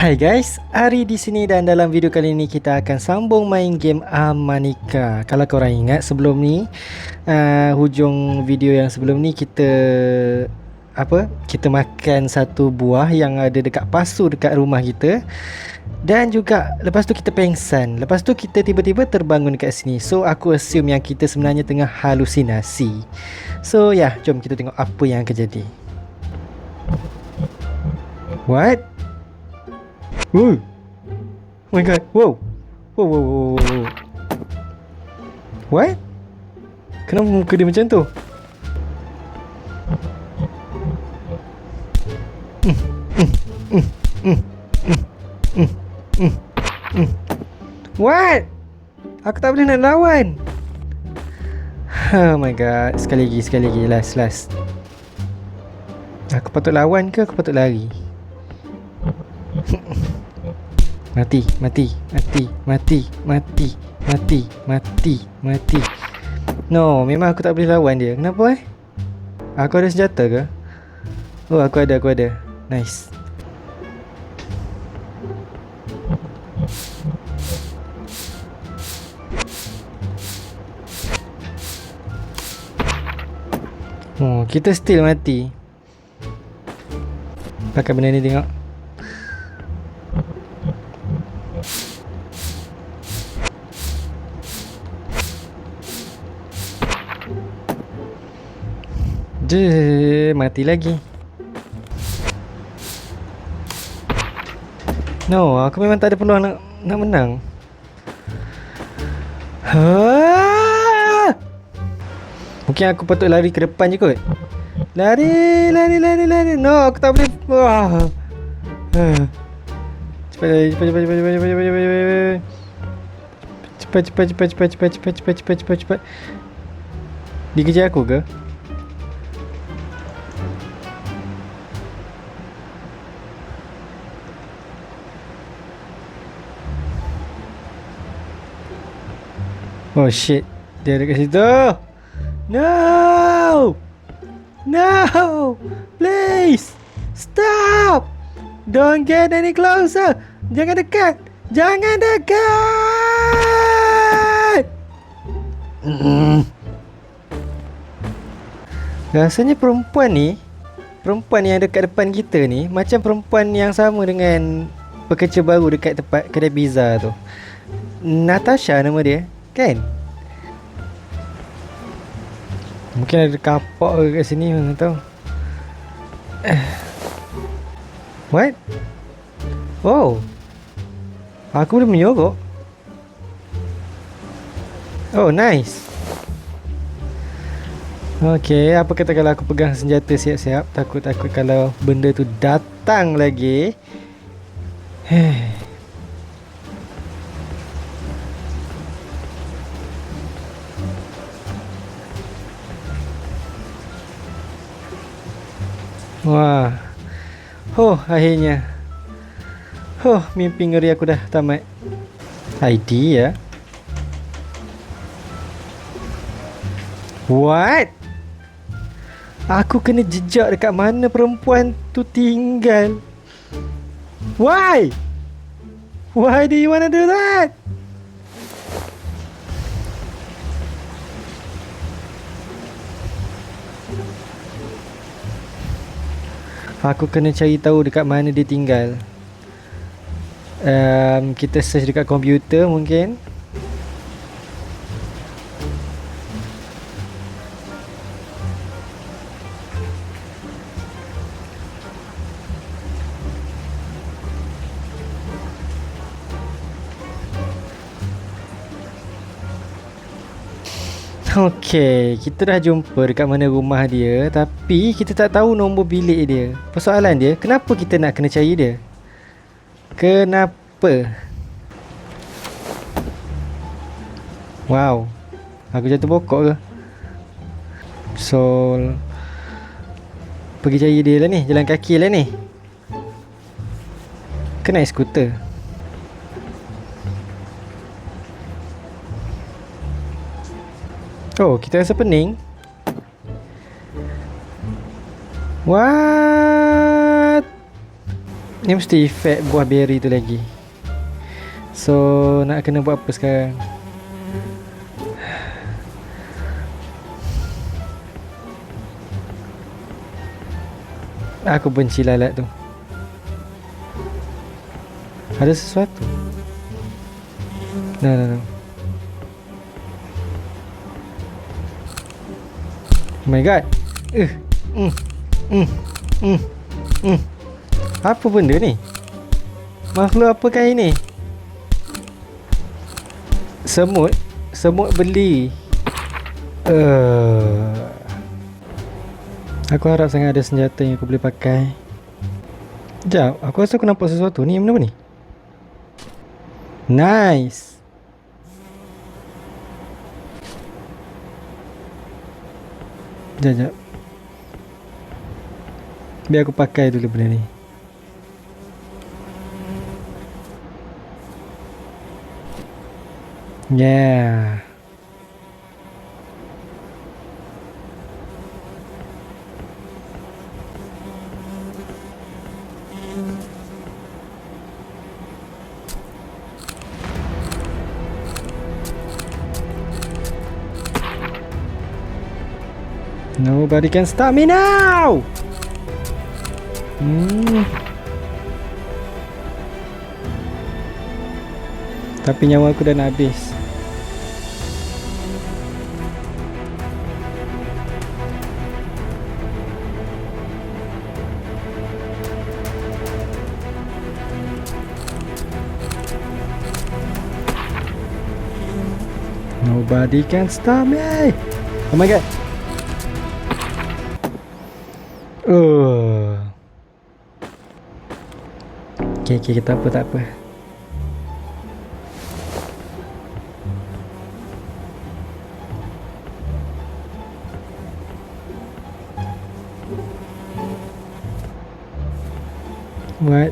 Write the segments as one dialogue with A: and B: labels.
A: Hai guys, Ari di sini dan dalam video kali ini kita akan sambung main game Amanika. Kalau korang ingat sebelum ni, hujung video yang sebelum ni kita makan satu buah yang ada dekat pasu dekat rumah kita. Dan juga lepas tu kita pengsan. Lepas tu kita tiba-tiba terbangun dekat sini. So aku assume yang kita sebenarnya tengah halusinasi. So ya, jom kita tengok apa yang akan jadi. What? Oh my god. Wow. Wow. What? Kenapa muka dia macam tu? What? Aku tak boleh nak lawan. Oh my god. Sekali lagi. Last. Aku patut lawan ke aku patut lari? Mati. No, memang aku tak boleh lawan dia. Kenapa Aku ada senjata ke? Oh, aku ada. Nice. Oh, kita still mati. Pakai benda ni tengok. Mati lagi. No, aku memang tak ada peluang nak menang. Mungkin aku patut lari ke depan je kot. Lari. No, aku tak boleh. Cepat. Dia kejar aku ke? Oh shit, dia ada kat situ. No, please stop. Don't get any closer. Jangan dekat. Rasanya perempuan yang dekat depan kita ni macam perempuan yang sama dengan pekerja baru dekat tempat kedai pizza tu. Natasha nama dia, kan? Mungkin ada kapak kat sini, mana tahu. What? Oh, aku boleh menyogok. Oh, nice. Okay, apa kata kalau aku pegang senjata siap-siap. Takut kalau benda tu datang lagi. Wah. Akhirnya. Mimpi ngeri aku dah tamat. ID ya. What? Aku kena jejak dekat mana perempuan tu tinggal. Why do you wanna do that? Aku kena cari tahu dekat mana dia tinggal. Kita search dekat komputer mungkin. Okey, kita dah jumpa dekat mana rumah dia, tapi kita tak tahu nombor bilik dia. Persoalan dia, kenapa kita nak kena cari dia? Kenapa? Wow, aku jatuh pokok ke? So, pergi cari dia lah ni, jalan kaki lah ni. Kena skuter. Oh, kita rasa pening. What? Ni mesti efek buah beri tu lagi. So nak kena buat apa sekarang? Aku benci lalat tu. Ada sesuatu. No. Oh my god. Mm, mm, mm, mm. Apa benda ni? Makhluk apakah ini? Semut. Semut beli. Aku harap sangat ada senjata yang aku boleh pakai. Sekejap, aku rasa aku nampak sesuatu ni. Benda apa ni? Nice. Sekejap. Biar aku pakai dulu benda ni. Yeah. Nobody can stop me now. Tapi nyawa aku dah nak habis. Nobody can stop me. Oh my god. Okay, tak apa. What?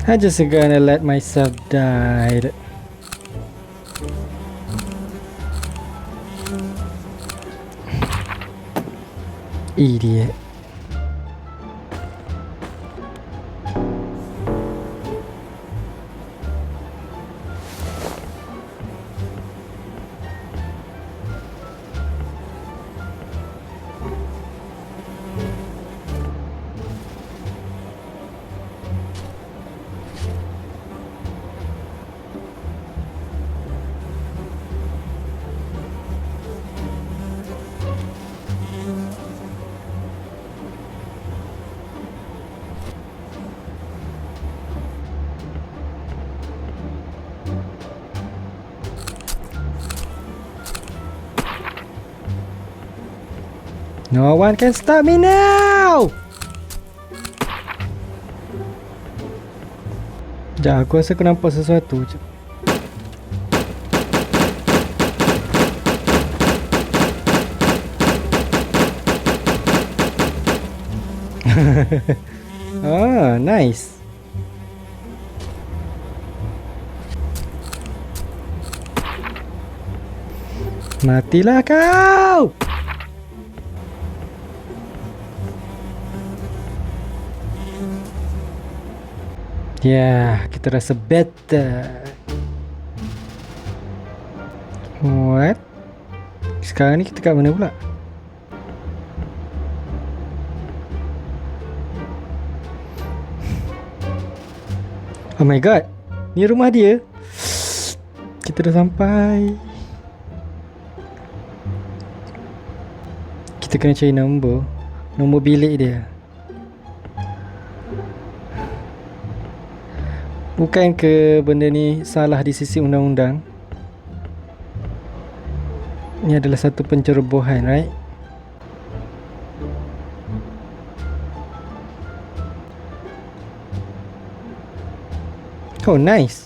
A: I just gonna let myself die. Idiot. No one can stop me now. Sekejap, aku rasa aku nampak sesuatu. Ah, nice. Matilah kau. Ya, kita rasa better. What? Sekarang ni kita kat mana pula? Oh my god, ni rumah dia. Kita dah sampai. Kita kena cari nombor bilik dia. Bukan ke benda ni salah di sisi undang-undang? Ini adalah satu pencerobohan, right? Oh, nice.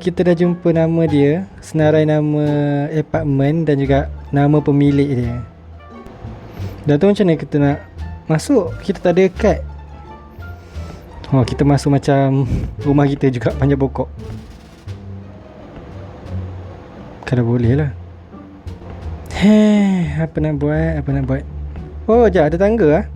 A: Kita dah jumpa nama dia, senarai nama apartmen dan juga nama pemilik dia. Dah tahu macam mana kita nak masuk? Kita tak ada kad. Oh, kita masuk macam rumah kita juga, panjang pokok. Kalau boleh lah. Apa nak buat? Oh, jap ada tangga ah.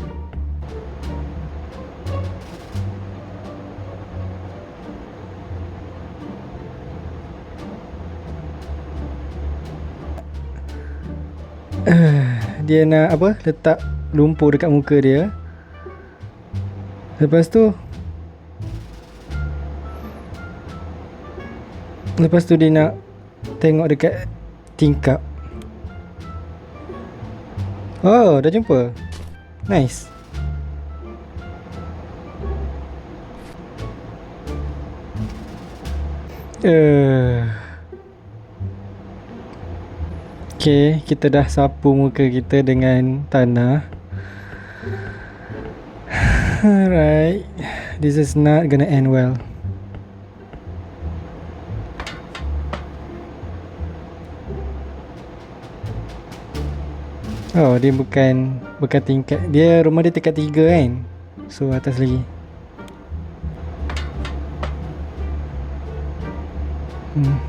A: Dia nak apa? Letak lumpur dekat muka dia. Lepas tu dia nak tengok dekat tingkap. Oh, dah jumpa. Nice. Okay, kita dah sapu muka kita dengan tanah. Alright, this is not gonna end well. Oh, dia bukan tingkat. Dia rumah dia tingkat 3 kan. So atas lagi.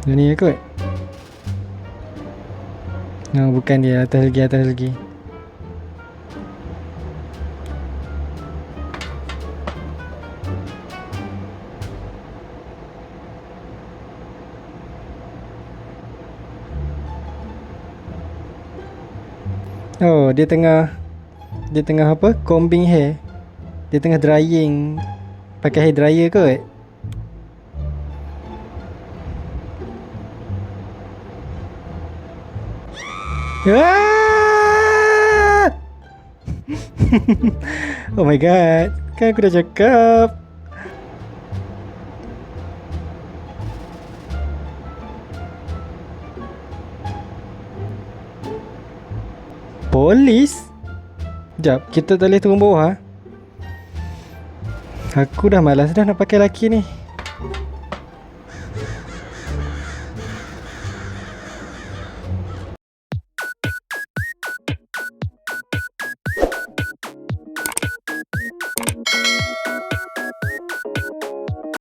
A: Dia ni kot. No, bukan dia. Atas lagi. Oh, dia tengah apa? Combing hair. Dia tengah drying. Pakai hair dryer kot. Ah! Oh my god. Kan aku dah cakap. Polis? Sekejap, kita tak boleh turun bawah. Aku dah malas dah nak pakai laki ni.